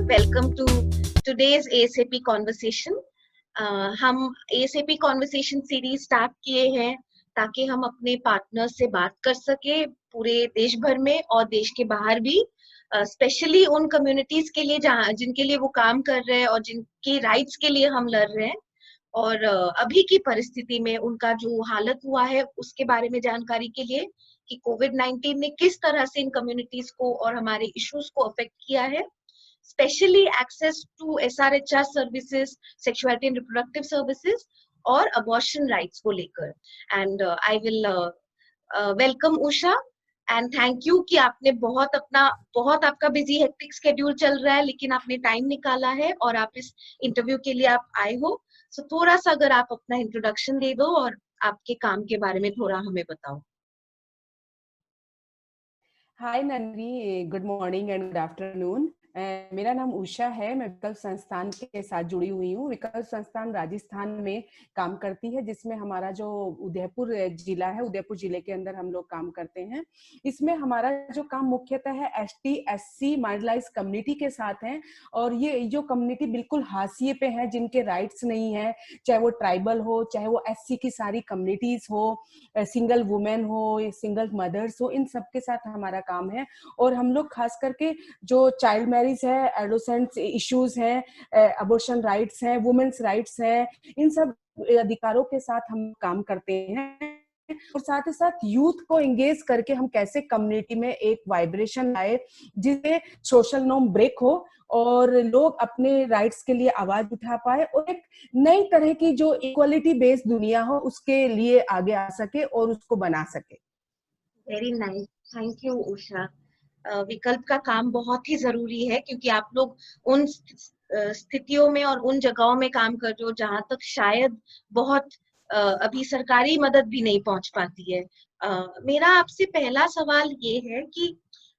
welcome to today's ASAP conversation. हम ASAP conversation series start किए हैं ताकि हम अपने पार्टनर्स से बात कर सके पूरे देश भर में और देश के बाहर भी, स्पेशली उन कम्युनिटीज के लिए जहाँ जिनके लिए वो काम कर रहे हैं और जिनकी राइट्स के लिए हम लड़ रहे हैं, और अभी की परिस्थिति में उनका जो हालत हुआ है उसके बारे में जानकारी के लिए कि कोविड-19 ने किस तरह से इन कम्युनिटीज को और हमारे इश्यूज को अफेक्ट किया है, specially access to SRHR services, sexuality and reproductive services और अबॉर्शन राइट्स को लेकर। And I will welcome Usha and thank you कि आपने बहुत आपका बिजी हेक्टिक शेड्यूल चल रहा है लेकिन आपने टाइम निकाला है और आप इस इंटरव्यू के लिए आप आए हो। सो थोड़ा सा अगर आप अपना इंट्रोडक्शन दे दो और आपके काम के बारे में थोड़ा हमें बताओ। Hi Nandi, good morning and good afternoon. मेरा नाम उषा है। मैं विकल्प संस्थान के साथ जुड़ी हुई हूँ। विकल्प संस्थान राजस्थान में काम करती है, जिसमें हमारा जो उदयपुर जिला है, उदयपुर जिले के अंदर हम लोग काम करते हैं। इसमें हमारा जो काम मुख्यतः है ST SC मार्जिनलाइज्ड कम्युनिटी के साथ है, और ये जो कम्युनिटी बिल्कुल हाशिए पे है, जिनके राइट्स नहीं है, चाहे वो ट्राइबल हो, चाहे वो SC की सारी कम्युनिटीज हो, सिंगल वुमेन हो, सिंगल मदर्स हो, इन सब के साथ हमारा काम है। और हम लोग खास करके जो चाइल्ड मैरिज है, एडोलेसेंट इश्यूज हैं, अबॉर्शन राइट्स हैं, वुमेन्स राइट्स हैं, इन सब अधिकारों के साथ हम काम करते हैं। और साथ ही साथ यूथ को एंगेज करके हम कैसे कम्युनिटी में एक वाइब्रेशन लाए जिससे सोशल नॉर्म ब्रेक हो और लोग अपने राइट्स के लिए आवाज उठा पाए और एक नई तरह की जो इक्वलिटी बेस्ड दुनिया हो उसके लिए आगे आ सके और उसको बना सके। Very nice, thank you Usha. विकल्प का काम बहुत ही जरूरी है क्योंकि आप लोग उन स्थितियों में और उन जगहों में काम कर रहे हो जहां तक शायद बहुत अभी सरकारी मदद भी नहीं पहुंच पाती है। मेरा आपसे पहला सवाल ये है कि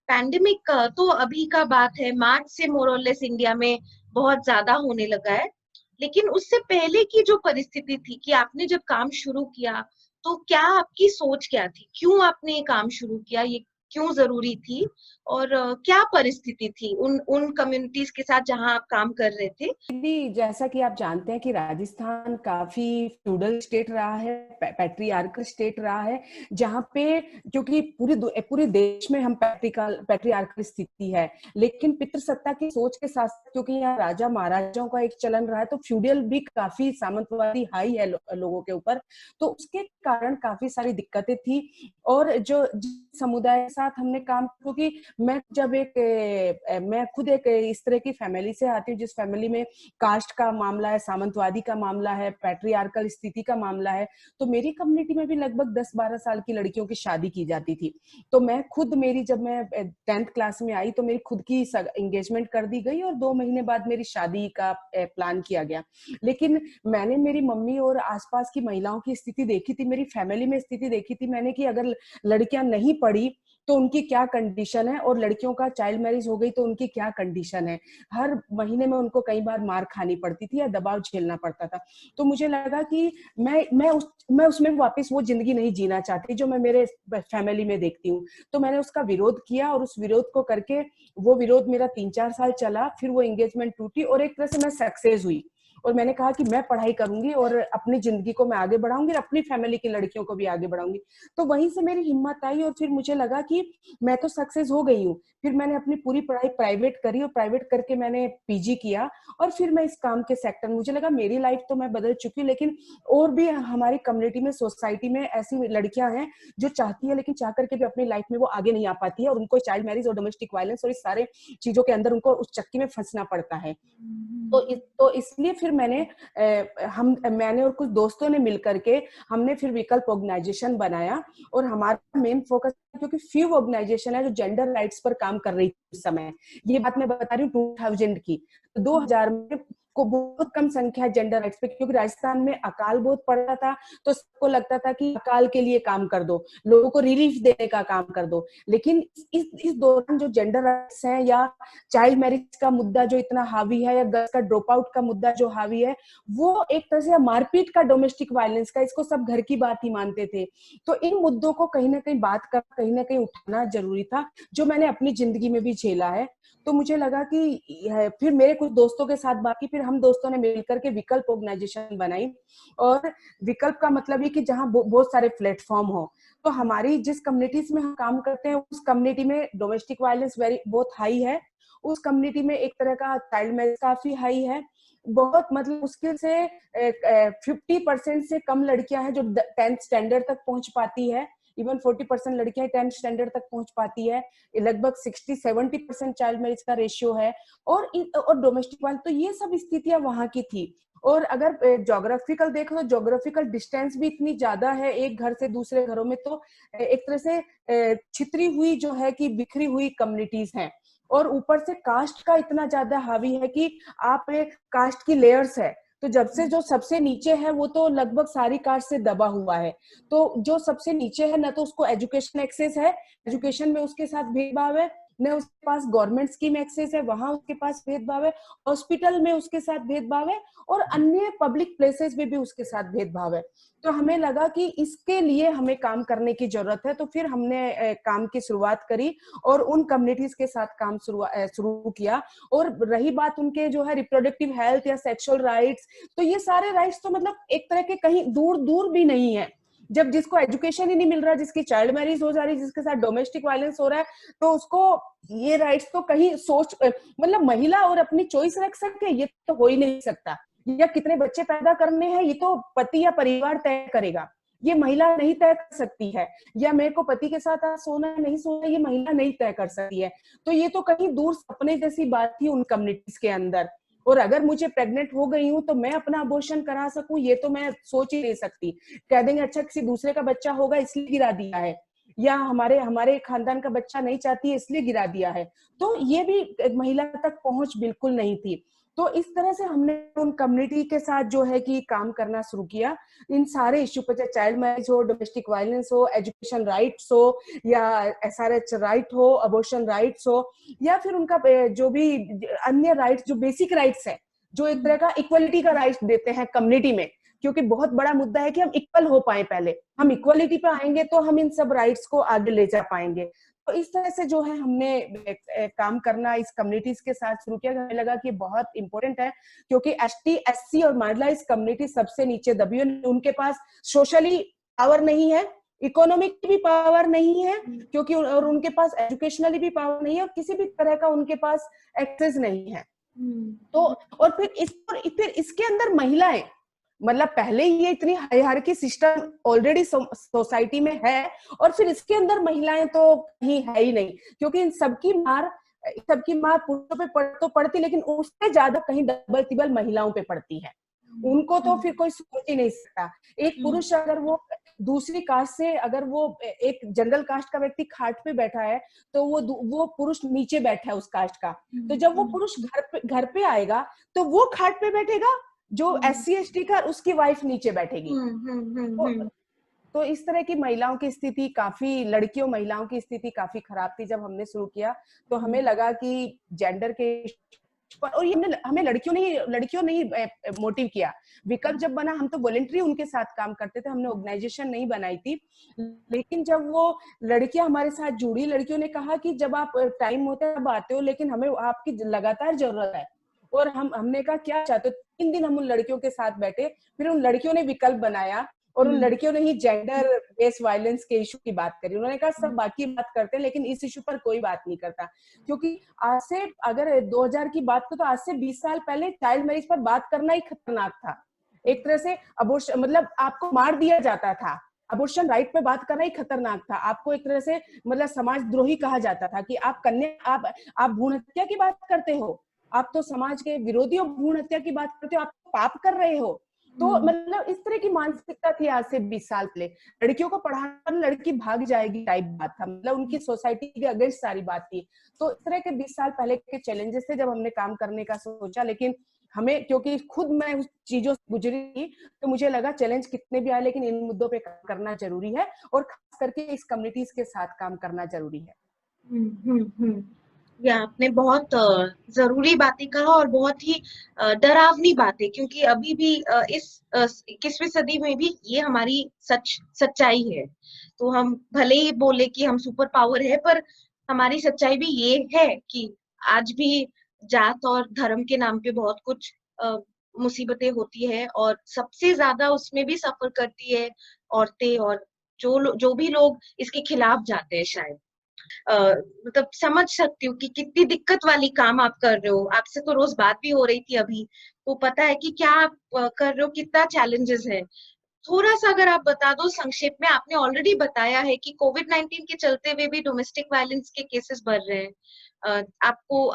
पैंडेमिक तो अभी का बात है, मार्च से मोर और लेस इंडिया में बहुत ज्यादा होने लगा है, लेकिन उससे पहले की जो परिस्थिति थी कि आपने जब काम शुरू किया तो क्या आपकी सोच क्या थी, क्यों आपने ये काम शुरू किया, ये क्यों जरूरी थी और क्या परिस्थिति थी उन कम्युनिटीज के साथ जहां आप काम कर रहे थे? दीदी, जैसा कि आप जानते हैं कि राजस्थान काफी फ्यूडल स्टेट रहा है, पैट्रियार्कल स्टेट रहा है, जहाँ पे क्योंकि पूरे देश में हम पैट्रियार्कल स्थिति है, लेकिन पितृसत्ता की सोच के साथ क्योंकि यहाँ राजा महाराजाओं का एक चलन रहा है, तो फ्यूडल भी काफी सामंतवादी हाई है लोगों के ऊपर, तो उसके कारण काफी सारी दिक्कतें थी। और जो समुदाय के साथ हमने काम, क्योंकि मैं खुद एक इस तरह की फैमिली से आती हूँ जिस फैमिली में कास्ट का मामला है, सामंतवादी का मामला है, पैट्रियार्कल स्थिति का मामला है, तो मेरी कम्युनिटी में भी लगभग 10-12 साल की लड़कियों की शादी की जाती थी। तो जब मैं 10th क्लास में आई तो मेरी खुद की एंगेजमेंट कर दी गई और 2 महीने बाद मेरी शादी का प्लान किया गया। लेकिन मैंने मेरी मम्मी और आसपास की महिलाओं की स्थिति देखी थी, मेरी फैमिली में स्थिति देखी थी मैंने कि अगर लड़कियां नहीं पढ़ी तो उनकी क्या कंडीशन है, और लड़कियों का चाइल्ड मैरिज हो गई तो उनकी क्या कंडीशन है। हर महीने में उनको कई बार मार खानी पड़ती थी या दबाव झेलना पड़ता था। तो मुझे लगा कि मैं उसमें वापस वो जिंदगी नहीं जीना चाहती जो मैं मेरे फैमिली में देखती हूँ। तो मैंने उसका विरोध किया और उस विरोध को करके, वो विरोध मेरा 3-4 साल चला, फिर वो एंगेजमेंट टूटी और एक तरह से मैं सक्सेस हुई। और मैंने कहा कि मैं पढ़ाई करूंगी और अपनी जिंदगी को मैं आगे बढ़ाऊंगी, अपनी फैमिली की लड़कियों को भी आगे बढ़ाऊंगी। तो वहीं से मेरी हिम्मत आई और फिर मुझे लगा कि मैं तो सक्सेस हो गई हूँ। फिर मैंने अपनी पूरी पढ़ाई प्राइवेट करी और प्राइवेट करके मैंने PG किया और फिर मैं इस काम के सेक्टर में, मुझे लगा मेरी लाइफ तो मैं बदल चुकी हूँ, लेकिन और भी हमारी कम्युनिटी में, सोसाइटी में ऐसी लड़कियां हैं जो चाहती है लेकिन चाह करके भी अपनी लाइफ में वो आगे नहीं आ पाती है और उनको चाइल्ड मैरिज और डोमेस्टिक वायलेंस और इस सारे चीजों के अंदर उनको उस चक्की में फंसना पड़ता है। तो इसलिए फिर मैंने और कुछ दोस्तों ने मिलकर के हमने फिर विकल्प ऑर्गेनाइजेशन बनाया और हमारा मेन फोकस, क्योंकि फ्यू ऑर्गेनाइजेशन है जो जेंडर राइट्स पर काम कर रही थी उस समय, ये बात मैं बता रही हूँ 2000 की। तो 2000 में को बहुत कम संख्या है जेंडर राइट्स पे, क्योंकि राजस्थान में अकाल बहुत पड़ रहा था, तो सबको लगता था कि अकाल के लिए काम कर दो, लोगों को रिलीफ देने का काम कर दो। लेकिन इस दौरान जो जेंडर राइट्स हैं या चाइल्ड मैरिज का मुद्दा जो इतना हावी है, या गर्ल्स का ड्रॉप आउट का मुद्दा जो हावी है, वो एक तरह से मारपीट का, डोमेस्टिक वायलेंस का, इसको सब घर की बात ही मानते थे। तो इन मुद्दों को कहीं ना कहीं बात कर, कहीं ना कहीं उठाना जरूरी था, जो मैंने अपनी जिंदगी में भी झेला है। तो मुझे लगा कि फिर मेरे कुछ दोस्तों के साथ बाकी, फिर हम दोस्तों ने मिलकर के विकल्प ऑर्गेनाइजेशन बनाई। और विकल्प का मतलब है कि जहाँ बहुत सारे प्लेटफॉर्म हो। तो हमारी जिस कम्युनिटीज में हम काम करते हैं, उस कम्युनिटी में डोमेस्टिक वायलेंस बहुत हाई है। उस कम्युनिटी में एक तरह का चाइल्ड मैरिज काफी हाई है। बहुत मतलब मुश्किल से 50% से कम लड़कियां हैं जो 10th स्टैंडर्ड तक पहुंच पाती है। इवन 40% लड़कियां 10th स्टैंडर्ड तक पहुंच पाती है। लगभग 60-70% चाइल्ड मैरिज का रेशियो है। और डोमेस्टिक वायलेंस, तो ये सब स्थितियां वहां की थी। और अगर ज्योग्राफिकल देखो तो ज्योग्राफिकल डिस्टेंस भी इतनी ज्यादा है एक घर से दूसरे घरों में, तो एक तरह से छितरी हुई जो है कि बिखरी हुई कम्युनिटीज हैं। और ऊपर से कास्ट का इतना ज्यादा हावी है कि आप कास्ट की लेयर्स है, तो जब से जो सबसे नीचे है वो तो लगभग सारी कास्ट से दबा हुआ है। तो जो सबसे नीचे है ना, तो उसको एजुकेशन एक्सेस है, एजुकेशन में उसके साथ भेदभाव है, न उसके पास गवर्नमेंट स्कीम एक्सेस है, वहां उसके पास भेदभाव है, हॉस्पिटल में उसके साथ भेदभाव है, और अन्य पब्लिक प्लेसेस में भी उसके साथ भेदभाव है। तो हमें लगा कि इसके लिए हमें काम करने की जरूरत है। तो फिर हमने काम की शुरुआत करी और उन कम्युनिटीज के साथ काम शुरू किया। और रही बात उनके जो है रिप्रोडक्टिव हेल्थ या सेक्सुअल राइट्स, तो ये सारे राइट्स तो मतलब एक तरह के कहीं दूर दूर भी नहीं है। जब जिसको एजुकेशन ही नहीं मिल रहा, जिसकी चाइल्ड मैरिज हो जा रही, जिसके साथ डोमेस्टिक वायलेंस हो रहा है, तो उसको ये राइट्स तो कहीं मतलब महिला और अपनी चॉइस रख सके, ये तो हो ही नहीं सकता। या कितने बच्चे पैदा करने हैं, ये तो पति या परिवार तय करेगा, ये महिला नहीं तय कर सकती है। या मेरे को पति के साथ सोना नहीं सोना, ये महिला नहीं तय कर सकती है। तो ये तो कहीं दूर सपने जैसी बात थी उन कम्युनिटीज के अंदर। और अगर मुझे प्रेग्नेंट हो गई हूं तो मैं अपना अबॉर्शन करा सकूं, ये तो मैं सोच ही नहीं सकती। कह देंगे अच्छा किसी दूसरे का बच्चा होगा इसलिए गिरा दिया है, या हमारे हमारे खानदान का बच्चा नहीं चाहती है इसलिए गिरा दिया है। तो ये भी महिला तक पहुंच बिल्कुल नहीं थी। तो इस तरह से हमने उन कम्युनिटी के साथ जो है कि काम करना शुरू किया, इन सारे इश्यू पर, चाहे चाइल्ड मैरिज हो, डोमेस्टिक वायलेंस हो, एजुकेशन राइट्स हो, या SRH राइट हो, अबॉर्शन राइट्स हो, या फिर उनका जो भी अन्य राइट्स, जो बेसिक राइट्स है, जो एक तरह का इक्वलिटी का राइट्स देते हैं कम्युनिटी में। क्योंकि बहुत बड़ा मुद्दा है कि हम इक्वल हो पाए, पहले हम इक्वलिटी पे आएंगे तो हम इन सब राइट्स को आगे ले जा पाएंगे। तो इस तरह से जो है हमने काम करना इस कम्युनिटीज के साथ शुरू किया। हमें लगा कि बहुत इंपॉर्टेंट है, क्योंकि ST SC और मार्जिनलाइज्ड कम्युनिटी सबसे नीचे दबी है, उनके पास सोशली पावर नहीं है, इकोनॉमिक भी पावर नहीं है, क्योंकि और उनके पास एजुकेशनली भी पावर नहीं है, और किसी भी तरह का उनके पास एक्सेस नहीं है। तो और फिर इसके अंदर महिलाएं, मतलब पहले ही ये इतनी हायरार्की सिस्टम ऑलरेडी सोसाइटी में है, और फिर इसके अंदर महिलाएं तो कहीं है ही नहीं, क्योंकि इन सबकी मार पुरुषों पे तो पड़ती, लेकिन उससे ज्यादा कहीं डबल टिबल महिलाओं पे पड़ती है। उनको तो फिर कोई सोच ही नहीं सकता। एक पुरुष अगर वो दूसरी कास्ट से, अगर वो एक जनरल कास्ट का व्यक्ति खाट पे बैठा है, तो वो पुरुष नीचे बैठा है उस कास्ट का, तो जब वो पुरुष घर पे आएगा तो वो खाट पे बैठेगा, जो SC ST का, उसकी वाइफ नीचे बैठेगी। तो इस तरह की महिलाओं की स्थिति काफी, महिलाओं की स्थिति काफी खराब थी। जब हमने शुरू किया तो हमें लगा कि जेंडर के, और ये हमें लड़कियों ने मोटिव किया। विकल्प जब बना, हम तो वॉलंटरी उनके साथ काम करते थे, हमने ऑर्गेनाइजेशन नहीं बनाई थी। लेकिन जब वो लड़कियां हमारे साथ जुड़ी, लड़कियों ने कहा कि जब आप टाइम होता है तब आते हो, लेकिन हमें आपकी लगातार जरूरत है। और हमने कहा क्या चाहते हो। 3 दिन हम उन लड़कियों के साथ बैठे, फिर उन लड़कियों ने विकल्प बनाया, और उन लड़कियों ने ही जेंडर बेस्ड वायलेंस के इशू की बात करी। उन्होंने कहा सब बाकी बात करते हैं, लेकिन इस इशू पर कोई बात नहीं करता। क्योंकि आज से, अगर 2000 की बात करो तो आज से 20 साल पहले चाइल्ड मैरिज पर बात करना ही खतरनाक था। एक तरह से अबॉर्शन, मतलब आपको मार दिया जाता था। अबॉर्शन राइट पे बात करना ही खतरनाक था। आपको एक तरह से मतलब समाजद्रोही कहा जाता था कि आप आप भ्रूण हत्या की बात करते हो, आप तो समाज के विरोधी हो, भ्रूण हत्या की बात करते हो, आप तो पाप कर रहे हो। तो मतलब इस तरह की मानसिकता थी आज से 20 साल पहले। लड़कियों को पढ़ाना, लड़की भाग जाएगी टाइप बात था, मतलब उनकी सोसाइटी के अगेंस्ट सारी बात थी। तो इस तरह के 20 साल पहले के चैलेंजेस थे जब हमने काम करने का सोचा। लेकिन हमें, क्योंकि खुद मैं उस चीजों से गुजरी, तो मुझे लगा चैलेंज कितने भी आए लेकिन इन मुद्दों पे काम करना जरूरी है, और खास करके इस कम्युनिटीज के साथ काम करना जरूरी है। हम्म। ये आपने बहुत जरूरी बातें कहा और बहुत ही डरावनी बातें, क्योंकि अभी भी इस 21वीं सदी में भी ये हमारी सच्चाई है। तो हम भले ही बोले कि हम सुपर पावर है, पर हमारी सच्चाई भी ये है कि आज भी जात और धर्म के नाम पे बहुत कुछ मुसीबतें होती है, और सबसे ज्यादा उसमें भी सफर करती है औरतें, और जो भी लोग इसके खिलाफ जाते हैं शायद। मतलब समझ सकती हूँ कि कितनी दिक्कत वाली काम आप कर रहे हो। आपसे तो रोज बात भी हो रही थी अभी, तो पता है कि क्या आप कर रहे हो, कितना चैलेंजेस है। थोड़ा सा अगर आप बता दो संक्षेप में। आपने ऑलरेडी बताया है कि कोविड-19 के चलते हुए भी डोमेस्टिक वायलेंस के केसेस बढ़ रहे हैं। आपको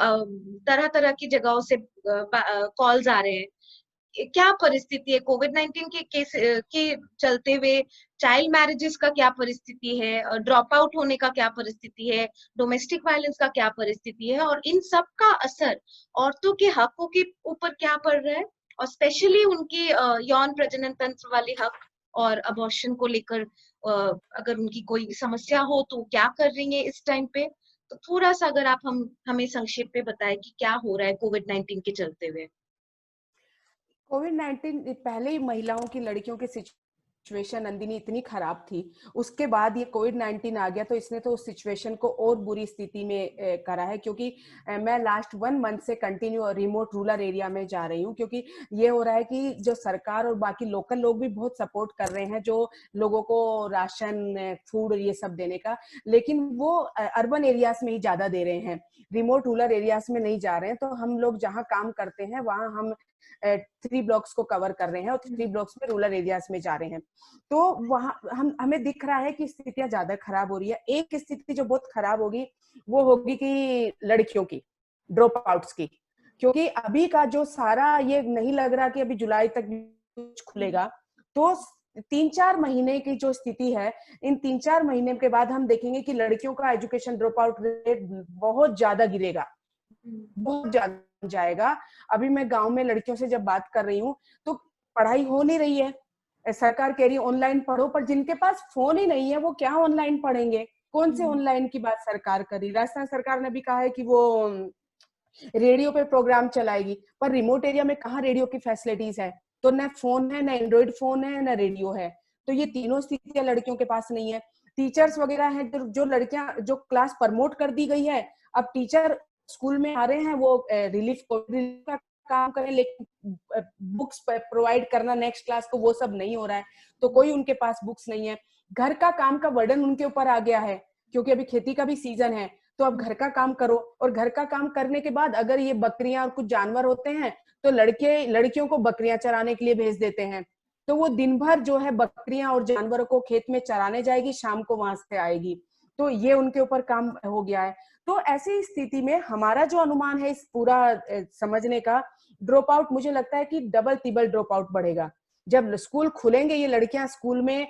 तरह तरह की जगहों से कॉल्स आ रहे हैं। क्या परिस्थिति है कोविड-19 के केस के चलते हुए? चाइल्ड मैरिजेस का क्या परिस्थिति है? ड्रॉप आउट होने का क्या परिस्थिति है? डोमेस्टिक वायलेंस का क्या परिस्थिति है? और इन सब का असर औरतों के हकों के ऊपर क्या पड़ रहा है, और स्पेशली उनकी यौन प्रजनन तंत्र वाले हक और अबॉर्शन को लेकर अगर उनकी कोई समस्या हो तो क्या कर रही है इस टाइम पे? तो थोड़ा सा अगर आप हमें संक्षेप में बताएं कि क्या हो रहा है कोविड-19 के चलते हुए। कोविड-19 पहले ही महिलाओं की, लड़कियों की सिचुएशन नंदिनी इतनी खराब थी, उसके बाद ये कोविड-19 आ गया तो इसने तो उस सिचुएशन को और बुरी स्थिति में करा है। क्योंकि मैं लास्ट 1 मंथ से कंटिन्यू रिमोट रूरल एरिया में जा रही हूँ, क्योंकि ये हो रहा है कि जो सरकार और बाकी लोकल लोग भी बहुत सपोर्ट कर रहे हैं जो लोगों को राशन, फूड ये सब देने का, लेकिन वो अर्बन एरियाज में ही ज्यादा दे रहे हैं, रिमोट रूरल एरियाज में नहीं जा रहे हैं। तो हम लोग जहाँ काम करते हैं वहाँ हम 3 ब्लॉक्स को कवर कर रहे हैं और 3 ब्लॉक्स में रूरल एरियाज में जा रहे हैं। तो वहां हमें दिख रहा है कि स्थितियां ज्यादा खराब हो रही है। एक स्थिति जो बहुत खराब होगी वो होगी कि लड़कियों की, ड्रॉप आउट्स की, क्योंकि अभी का जो सारा, ये नहीं लग रहा कि अभी जुलाई तक कुछ खुलेगा। तो 3-4 महीने की जो स्थिति है, इन 3-4 महीने के बाद हम देखेंगे कि लड़कियों का एजुकेशन ड्रॉप आउट रेट बहुत ज्यादा गिरेगा, बहुत ज्यादा जाएगा। अभी मैं गांव में लड़कियों से जब बात कर रही हूँ तो पढ़ाई हो नहीं रही है, सरकार कह रही है ऑनलाइन पढ़ो, पर जिनके पास फोन ही नहीं है वो क्या ऑनलाइन पढ़ेंगे? कौन से ऑनलाइन की बात सरकार करी? राजस्थान सरकार ने भी कहा है कि वो रेडियो पे प्रोग्राम चलाएगी, पर रिमोट एरिया में कहाँ रेडियो की फैसिलिटीज है? तो न फोन है, न एंड्रॉइड फोन है, न रेडियो है। तो ये तीनों स्थितियां लड़कियों के पास नहीं है। टीचर्स वगैरह हैं, जो लड़कियां, जो क्लास प्रमोट कर दी गई है, अब टीचर स्कूल में आ रहे हैं, वो रिलीफ का काम करें, लेकिन बुक्स प्रोवाइड करना नेक्स्ट क्लास को, वो सब नहीं हो रहा है। तो कोई उनके पास बुक्स नहीं है। घर का काम का बर्डन उनके ऊपर आ गया है, क्योंकि अभी खेती का भी सीजन है। तो अब घर का काम करो, और घर का काम करने के बाद अगर ये बकरियां और कुछ जानवर होते हैं तो लड़कियों को बकरियां चराने के लिए भेज देते हैं। तो वो दिन भर जो है बकरियां और जानवरों को खेत में चराने जाएगी, शाम को वहां से आएगी। तो ये उनके ऊपर काम हो गया है। तो ऐसी स्थिति में हमारा जो अनुमान है इस पूरा समझने का, ड्रॉप आउट मुझे लगता है कि डबल तिबल ड्रॉप आउट बढ़ेगा। जब स्कूल खुलेंगे, ये लड़कियां स्कूल में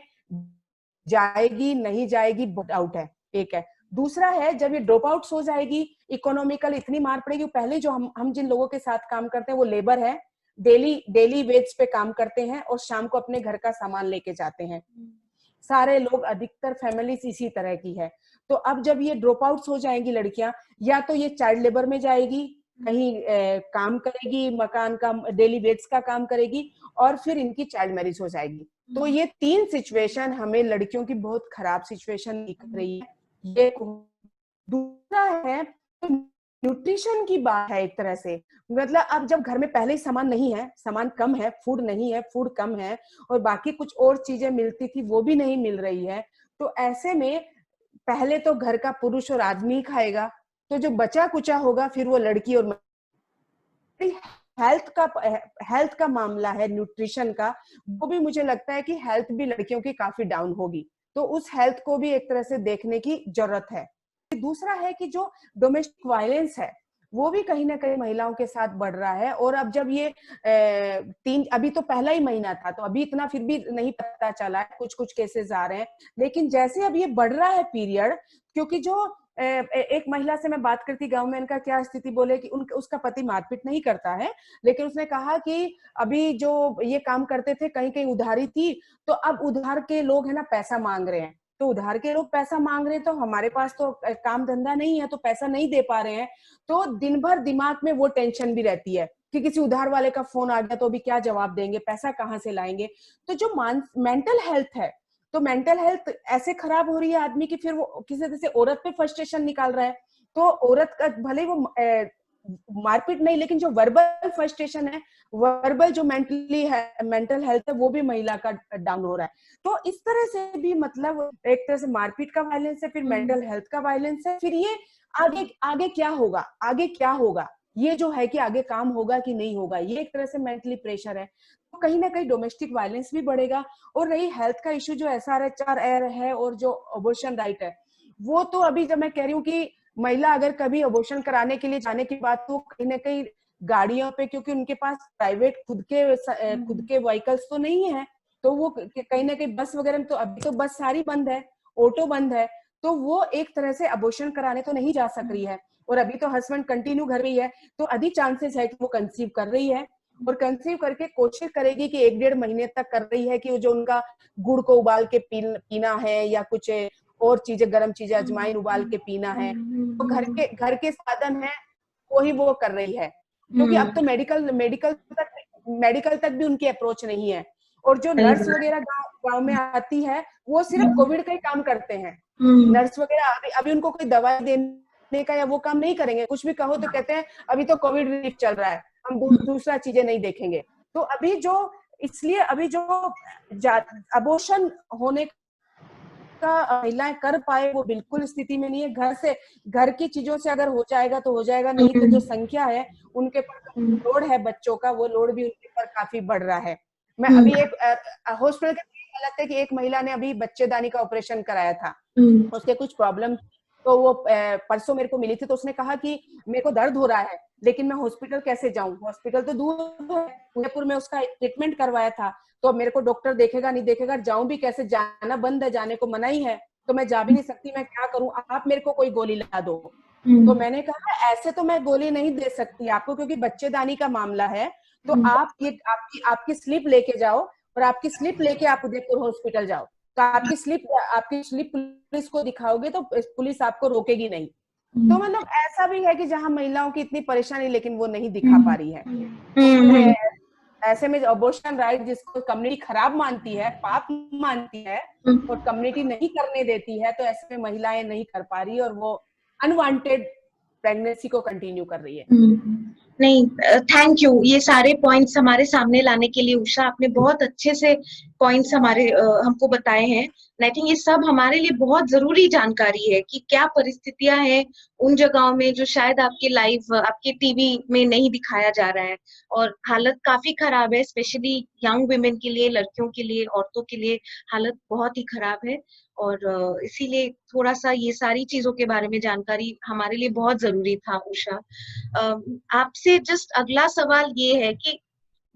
जाएगी नहीं जाएगी डाउट है, एक है। दूसरा है, जब ये ड्रॉप आउट हो जाएगी, इकोनॉमिकल इतनी मार पड़ेगी। पहले जो हम जिन लोगों के साथ काम करते हैं वो लेबर है, डेली वेज पे काम करते हैं और शाम को अपने घर का सामान लेके जाते हैं। सारे लोग, अधिकतर फैमिलीज इसी तरह की है। तो अब जब ये ड्रॉप आउट हो जाएंगी लड़कियां, या तो ये चाइल्ड लेबर में जाएगी, कहीं काम करेगी, मकान का डेली वेज का काम करेगी, और फिर इनकी चाइल्ड मैरिज हो जाएगी। तो ये 3 सिचुएशन हमें लड़कियों की बहुत खराब सिचुएशन दिख रही है। ये दूसरा है, तो न्यूट्रिशन की बात है एक तरह से। मतलब अब जब घर में पहले ही सामान नहीं है, सामान कम है, फूड नहीं है, फूड कम है, और बाकी कुछ और चीजें मिलती थी वो भी नहीं मिल रही है, तो ऐसे में पहले तो घर का पुरुष और आदमी ही खाएगा, तो जो बचा कुचा होगा फिर वो लड़की और हेल्थ का मामला है, न्यूट्रिशन का, वो भी मुझे लगता है कि हेल्थ भी लड़कियों की काफी डाउन होगी। तो उस हेल्थ को भी एक तरह से देखने की जरूरत है। दूसरा है कि जो डोमेस्टिक वायलेंस है वो भी कहीं ना कहीं महिलाओं के साथ बढ़ रहा है। और अब जब ये अभी तो पहला ही महीना था, तो अभी इतना फिर भी नहीं पता चला है, कुछ कुछ केसेस आ रहे हैं, लेकिन जैसे अब ये बढ़ रहा है पीरियड, क्योंकि जो एक महिला से मैं बात करती गांव में, इनका क्या स्थिति बोले कि उसका पति मारपीट नहीं करता है, लेकिन उसने कहा कि अभी जो ये काम करते थे कहीं कहीं उधारी थी, तो अब उधार के लोग है ना पैसा मांग रहे हैं, तो उधार के लोग पैसा मांग रहे हैं, तो हमारे पास तो काम धंधा नहीं है, तो पैसा नहीं दे पा रहे हैं, तो दिन भर दिमाग में वो टेंशन भी रहती है कि किसी उधार वाले का फोन आ गया तो अभी क्या जवाब देंगे, पैसा कहाँ से लाएंगे। तो जो मेंटल हेल्थ है, तो मेंटल हेल्थ ऐसे खराब हो रही है आदमी की, फिर वो किसी तरह से औरत पे फ्रस्ट्रेशन निकाल रहा है। तो औरत का भले वो मारपीट नहीं, लेकिन जो वर्बल फ्रस्ट्रेशन है, वर्बल जो मेंटल हेल्थ है, वो भी महिला का डाउन हो रहा है। तो इस तरह से भी मतलब एक तरह से मारपीट का वायलेंस है, फिर मेंटल हेल्थ का वायलेंस है, फिर ये आगे आगे क्या होगा, आगे क्या होगा, ये जो है कि आगे काम होगा कि नहीं होगा, ये एक तरह से मेंटली प्रेशर है। तो कहीं ना कहीं डोमेस्टिक वायलेंस भी बढ़ेगा। और रही हेल्थ का इश्यू, जो SRHR है और जो अबॉर्शन राइट है, वो तो अभी जब मैं कह रही हूँ कि महिला अगर कभी अबॉर्शन कराने के लिए जाने की बात, तो कहीं ना कहीं गाड़ियों पे, क्योंकि उनके पास प्राइवेट खुद के व्हीकल्स तो नहीं है, तो वो कहीं ना कहीं बस वगैरह में, तो अभी तो बस सारी बंद है, ऑटो बंद है, तो वो एक तरह से अबॉर्शन कराने तो नहीं जा सक रही है। और अभी तो हस्बैंड कंटिन्यू घर में ही है, तो अधिक चांसेस है कि वो कंसीव कर रही है, और कंसीव करके कोशिश करेगी कि 1-1.5 महीने तक कर रही है कि जो उनका गुड़ को उबाल के पीना है, या कुछ और चीजें, गर्म चीजें, अजवाइन उबाल के पीना है, तो घर के साधन है वो ही वो कर रही है, क्योंकि अब तो मेडिकल तक भी उनकी अप्रोच नहीं है। और जो नर्स वगैरह गांव में आती है, वो सिर्फ कोविड का ही काम करते हैं। नर्स वगैरह अभी उनको कोई दवाई देने का या वो काम नहीं करेंगे, कुछ भी कहो तो कहते हैं अभी तो कोविड रिलीफ चल रहा है, हम दूसरा चीजें नहीं देखेंगे। तो अभी जो इसलिए अभी जो अबॉर्शन होने का महिलाएं कर पाए, वो बिल्कुल स्थिति में नहीं है। घर की चीजों से अगर हो जाएगा तो हो जाएगा, नहीं तो जो संख्या है उनके पर लोड है बच्चों का, वो लोड भी उनके पर काफी बढ़ रहा है। मैं अभी एक हॉस्पिटल के हालत है कि एक महिला ने अभी बच्चेदानी का ऑपरेशन कराया था, उसके कुछ प्रॉब्लम, तो वो परसों मेरे को मिली थी, तो उसने कहा कि मेरे को दर्द हो रहा है, लेकिन मैं हॉस्पिटल कैसे जाऊं, हॉस्पिटल तो दूर है, उदयपुर में उसका ट्रीटमेंट करवाया था, तो मेरे को डॉक्टर देखेगा नहीं देखेगा, जाऊं भी कैसे, जाना बंद है, जाने को मना ही है, तो मैं जा भी नहीं सकती, मैं क्या करूं, आप मेरे को कोई गोली ला दो। तो मैंने कहा ऐसे तो मैं गोली नहीं दे सकती आपको, क्योंकि बच्चेदानी का मामला है, तो आप ये आपकी स्लिप लेके जाओ, और आपकी स्लिप लेके आप उदयपुर हॉस्पिटल जाओ, तो आपकी स्लिप पुलिस को दिखाओगे तो पुलिस आपको रोकेगी नहीं। तो मतलब ऐसा भी है कि जहां महिलाओं की इतनी परेशानी, लेकिन वो नहीं दिखा पा रही है। तो ऐसे में अबॉर्शन राइट, जिसको कम्युनिटी खराब मानती है, पाप मानती है, और कम्युनिटी नहीं करने देती है, तो ऐसे में महिलाएं नहीं कर पा रही, और वो अनवांटेड प्रेगनेंसी को कंटिन्यू कर रही है। नहीं, थैंक यू ये सारे पॉइंट्स हमारे सामने लाने के लिए उषा, आपने बहुत अच्छे से पॉइंट्स हमको बताए हैं। आई थिंक ये सब हमारे लिए बहुत जरूरी जानकारी है कि क्या परिस्थितियां हैं उन जगहों में जो शायद आपके लाइव, आपके टीवी में नहीं दिखाया जा रहा है, और हालत काफी खराब है, स्पेशली यंग वुमेन के लिए, लड़कियों के लिए, औरतों के लिए हालत बहुत ही खराब है। और इसीलिए थोड़ा सा ये सारी चीजों के बारे में जानकारी हमारे लिए बहुत जरूरी था उषा। आपसे जस्ट अगला सवाल ये है कि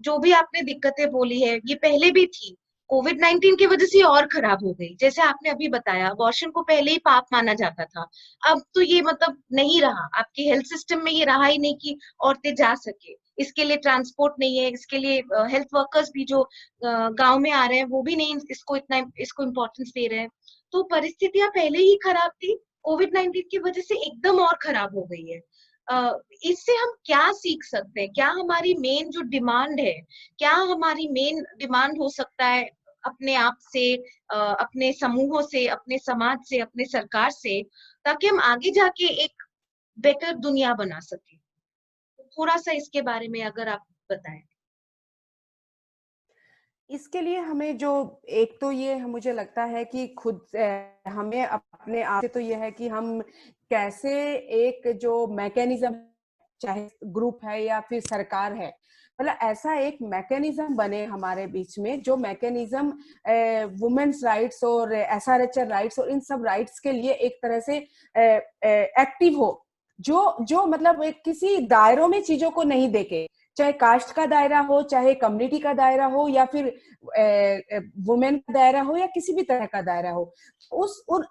जो भी आपने दिक्कतें बोली है ये पहले भी थी, कोविड-19 की वजह से और खराब हो गई। जैसे आपने अभी बताया, अबॉर्शन को पहले ही पाप माना जाता था, अब तो ये मतलब नहीं रहा, आपके हेल्थ सिस्टम में ये रहा ही नहीं कि औरतें जा सके, इसके लिए ट्रांसपोर्ट नहीं है, इसके लिए हेल्थ वर्कर्स भी जो गांव में आ रहे हैं वो भी नहीं इसको इम्पोर्टेंस दे रहे हैं। तो परिस्थितियां पहले ही खराब थी, कोविड-19 की वजह से एकदम और खराब हो गई है। इससे हम क्या सीख सकते हैं? क्या हमारी मेन जो डिमांड है, क्या हमारी मेन डिमांड हो सकता है अपने आप से, अपने समूहों से, अपने समाज से, अपने सरकार से, ताकि हम आगे जाके एक बेटर दुनिया बना सके? थोड़ा सा इसके बारे में अगर आप बताएं। इसके लिए हमें जो एक तो ये मुझे लगता है कि खुद हमें अपने आप से तो ये है कि हम कैसे एक जो मैकेनिज्म, चाहे ग्रुप है या फिर सरकार है, मतलब ऐसा एक मैकेनिज्म बने हमारे बीच में, जो मैकेनिज्म वुमेन्स राइट्स और SRHR राइट्स और इन सब राइट्स के लिए एक तरह से एक्टिव हो, जो मतलब किसी दायरों में चीजों को नहीं देखे, चाहे कास्ट का दायरा हो, चाहे कम्युनिटी का दायरा हो, या फिर वुमेन का दायरा हो, या किसी भी तरह का दायरा हो।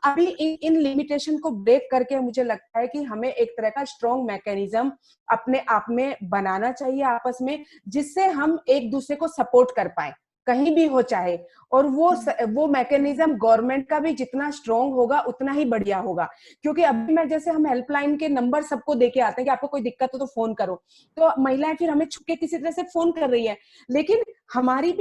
अभी इन लिमिटेशन को ब्रेक करके मुझे लगता है कि हमें एक तरह का स्ट्रॉन्ग मैकेनिज्म अपने आप में बनाना चाहिए आपस में, जिससे हम एक दूसरे को सपोर्ट कर पाए कहीं भी हो चाहे। और वो मैकेनिज्म गवर्नमेंट का भी जितना स्ट्रॉन्ग होगा उतना ही बढ़िया होगा। क्योंकि अभी मैं जैसे हम हेल्पलाइन के नंबर सबको देके आते हैं कि आपको कोई दिक्कत हो तो फोन करो, तो महिलाएं फिर हमें छुपके किसी तरह से फोन कर रही है, लेकिन हमारी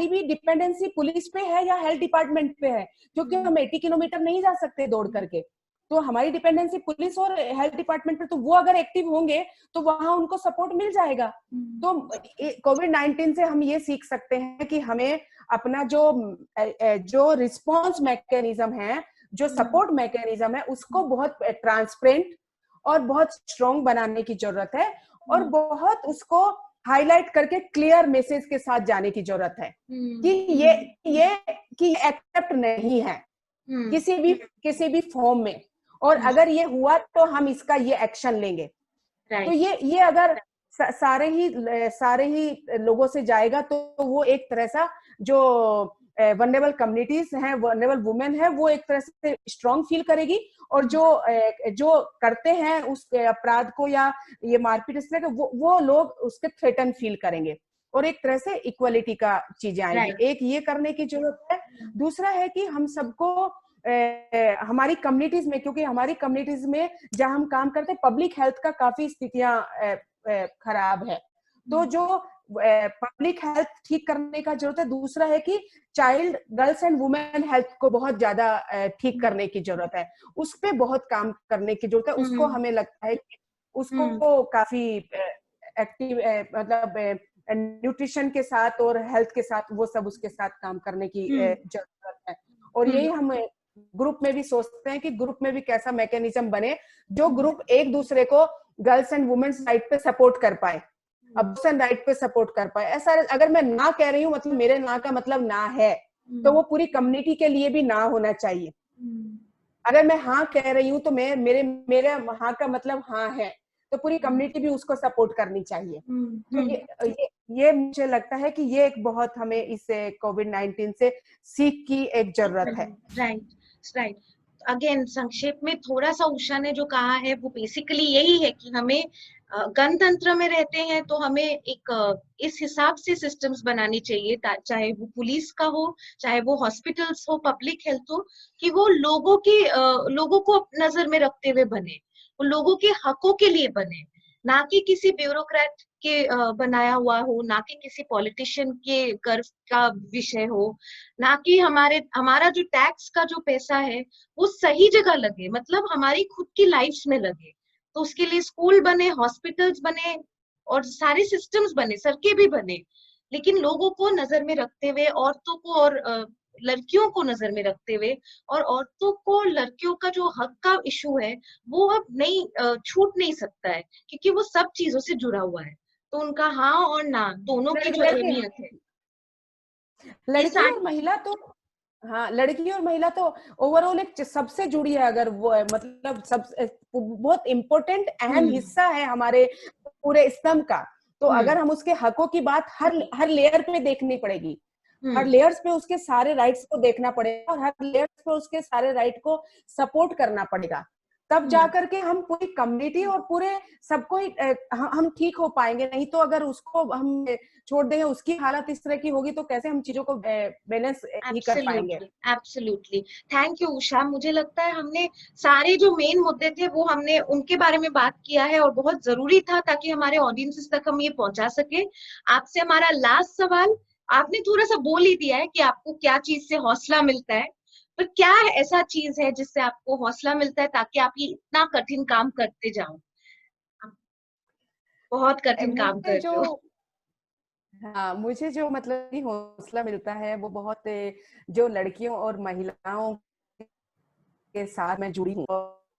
भी डिपेंडेंसी पुलिस पे है या हेल्थ डिपार्टमेंट पे है, क्योंकि हम 80 किलोमीटर नहीं जा सकते दौड़ करके। तो हमारी डिपेंडेंसी पुलिस और हेल्थ डिपार्टमेंट पे, तो वो अगर एक्टिव होंगे तो वहां उनको सपोर्ट मिल जाएगा। तो कोविड-19 से हम ये सीख सकते हैं कि हमें अपना जो रिस्पॉन्स मैकेनिज्म है, जो सपोर्ट मैकेनिज्म है, उसको बहुत ट्रांसपेरेंट और बहुत स्ट्रॉन्ग बनाने की जरूरत है, और बहुत उसको हाईलाइट करके क्लियर मैसेज के साथ जाने की जरूरत है कि ये एक्सेप्ट नहीं है किसी भी फॉर्म में, और अगर ये हुआ तो हम इसका ये एक्शन लेंगे। तो ये अगर सारे ही लोगों से जाएगा तो वो एक तरह सा जो वल्नरेबल कम्युनिटीज हैं, वल्नरेबल वुमेन है, वो एक तरह से स्ट्रॉन्ग फील करेगी, और जो करते हैं उस अपराध को या ये मारपीट इस तरह के, वो लोग उसके थ्रेटन फील करेंगे, और एक तरह से इक्वलिटी का चीजें आएगी। एक ये करने की जरूरत है। दूसरा है कि हम सबको हमारी कम्युनिटीज में, क्योंकि हमारी कम्युनिटीज में जहां हम काम करते हैं पब्लिक हेल्थ का काफी स्थितियां खराब है, तो जो पब्लिक हेल्थ ठीक करने का जरूरत है। दूसरा है कि child, girls and women health को बहुत ज्यादा ठीक करने की जरूरत है, उस पे बहुत काम करने की जरूरत है। उसको हमें लगता है कि उसको काफी एक्टिव, मतलब न्यूट्रिशन के साथ और हेल्थ के साथ, वो सब उसके साथ काम करने की जरूरत है। और यही हम ग्रुप में भी सोचते हैं कि ग्रुप में भी कैसा मैकेनिज्म बने जो ग्रुप एक दूसरे को गर्ल्स एंड वुमेन्स राइट पे सपोर्ट कर पाए, अबॉर्शन राइट पे सपोर्ट कर पाए। ऐसा अगर मैं ना कह रही हूँ मतलब मेरे ना का मतलब ना है, तो वो पूरी कम्युनिटी के लिए भी ना होना चाहिए। अगर मैं हाँ कह रही हूँ तो मेरे हाँ का मतलब हाँ है, तो पूरी कम्युनिटी भी उसको सपोर्ट करनी चाहिए। तो ये मुझे लगता है कि ये एक बहुत हमें इस कोविड-19 से सीख की एक जरूरत है। राइट। अगेन संक्षेप में थोड़ा सा उषा ने जो कहा है वो बेसिकली यही है कि हमें गणतंत्र में रहते हैं तो हमें एक इस हिसाब से सिस्टम्स बनानी चाहिए, चाहे वो पुलिस का हो, चाहे वो हॉस्पिटल्स हो, पब्लिक हेल्थ हो, कि वो लोगों को नजर में रखते हुए बने, वो लोगों के हकों के लिए बने, ना कि किसी ब्यूरोक्रेट के बनाया हुआ हो, ना कि किसी पॉलिटिशियन के गर्व का विषय हो, ना कि हमारा जो टैक्स का जो पैसा है वो सही जगह लगे, मतलब हमारी खुद की लाइफ्स में लगे। तो उसके लिए स्कूल बने, हॉस्पिटल्स बने और सारे सिस्टम्स बने, सड़कें भी बने, लेकिन लोगों को नजर में रखते हुए, औरतों को और लड़कियों को नजर में रखते हुए, और औरतों को लड़कियों का जो हक का इशू है वो अब नहीं छूट नहीं सकता है, क्योंकि वो सब चीजों से जुड़ा हुआ है। तो उनका हाँ और ना दोनों की जो अहमियत है, लड़की और महिला तो, हाँ, लड़की और महिला तो ओवरऑल एक सबसे जुड़ी है। अगर वो मतलब सब बहुत इम्पोर्टेंट अहम हिस्सा है हमारे पूरे स्तंभ का। तो अगर हम उसके हकों की बात हर लेयर पे देखनी पड़ेगी, हर लेयर्स पे उसके सारे राइट्स को देखना पड़ेगा, और हर लेयर्स पे उसके सारे राइट को सपोर्ट करना पड़ेगा, तब जाकर के हम पूरी कम्युनिटी और पूरे सबको हम ठीक हो पाएंगे। नहीं तो अगर उसको हम छोड़ देंगे, उसकी हालत इस तरह की होगी, तो कैसे हम चीजों को बैलेंस ही कर पाएंगे। एब्सोल्युटली। Thank you Usha. मुझे लगता है हमने सारे जो मेन मुद्दे थे वो हमने उनके बारे में बात किया है, और बहुत जरूरी था ताकि हमारे ऑडियंसेस तक हम ये पहुंचा सके। आपसे हमारा लास्ट सवाल, आपने थोड़ा सा बोल ही दिया है कि आपको क्या चीज से हौसला मिलता है, पर क्या ऐसा चीज है जिससे आपको हौसला मिलता है ताकि आप ये इतना कठिन काम करते जाओ? बहुत कठिन काम करते हो। हाँ, मुझे जो मतलब हौसला मिलता है वो बहुत जो लड़कियों और महिलाओं के साथ मैं जुड़ी हूँ,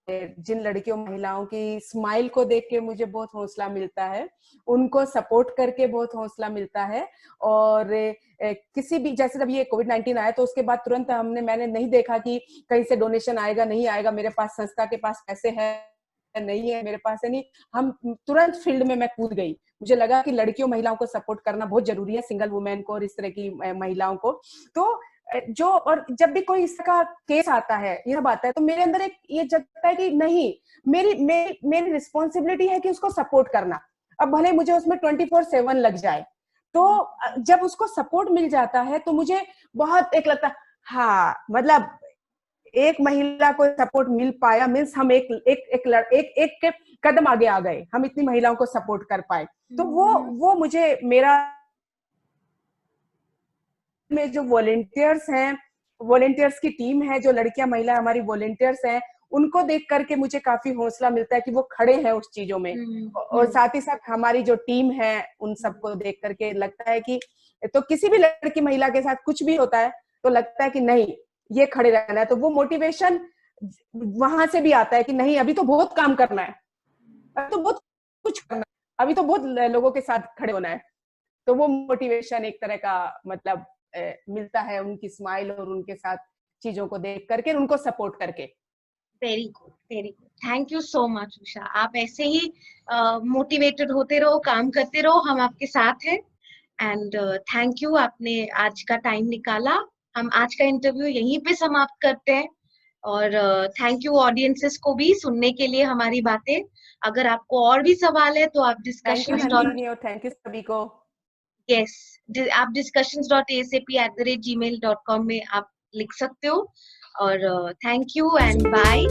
जिन लड़कियों महिलाओं की स्माइल को देख के मुझे बहुत हौसला मिलता है, उनको सपोर्ट करके बहुत हौसला मिलता है। और किसी भी, जैसे जब ये कोविड-19 आया तो उसके बाद तुरंत मैंने नहीं देखा कि कहीं से डोनेशन आएगा नहीं आएगा, मेरे पास संस्था के पास पैसे है नहीं है मेरे पास है नहीं, हम तुरंत फील्ड में मैं कूद गई। मुझे लगा कि लड़कियों महिलाओं को सपोर्ट करना बहुत जरूरी है, सिंगल वुमेन को और इस तरह की महिलाओं को। तो जो और जब भी कोई इसका केस आता है, यह बात है, तो मेरे अंदर एक ये जगता है कि नहीं, मेरी मेरी मेरी रिस्पॉन्सिबिलिटी है कि उसको सपोर्ट करना। अब भले मुझे उसमें 24/7 लग जाए, तो जब उसको सपोर्ट मिल जाता है तो मुझे बहुत एक लगता है, हाँ मतलब एक महिला को सपोर्ट मिल पाया मीन्स हम एक एक एक एक एक, एक कदम आगे आ गए, हम इतनी महिलाओं को सपोर्ट कर पाए। तो वो मुझे मेरा में जो वॉलेंटियर्स हैं, वॉलेंटियर्स की टीम है, जो लड़कियां महिला हमारी वॉलेंटियर्स हैं, उनको देख करके मुझे काफी हौसला मिलता है कि वो खड़े हैं उस चीजों में। और साथ ही साथ हमारी जो टीम है उन सबको देख करके लगता है कि तो किसी भी लड़की महिला के साथ कुछ भी होता है तो लगता है कि नहीं ये खड़े रहना है। तो वो मोटिवेशन वहां से भी आता है कि नहीं अभी तो बहुत काम करना है, अभी तो बहुत कुछ करना है, अभी तो बहुत लोगों के साथ खड़े होना है। तो वो मोटिवेशन एक तरह का मतलब मिलता है उनकी स्माइल और उनके साथ चीजों को देख करके, उनको सपोर्ट करके। Very good, very good, thank you so much Usha. आप ऐसे ही मोटिवेटेड होते रहो, काम करते रहो, हम आपके साथ हैं। एंड थैंक यू, आपने आज का टाइम निकाला। हम आज का इंटरव्यू यहीं पे समाप्त करते हैं। और थैंक यू ऑडियंसेस को भी सुनने के लिए हमारी बातें। अगर आपको और भी सवाल है तो आप थैंक यू नंदिनी और थैंक यू सभी को। यस, आप discussions.asap@gmail.com में आप लिख सकते हो। और थैंक यू एंड बाय।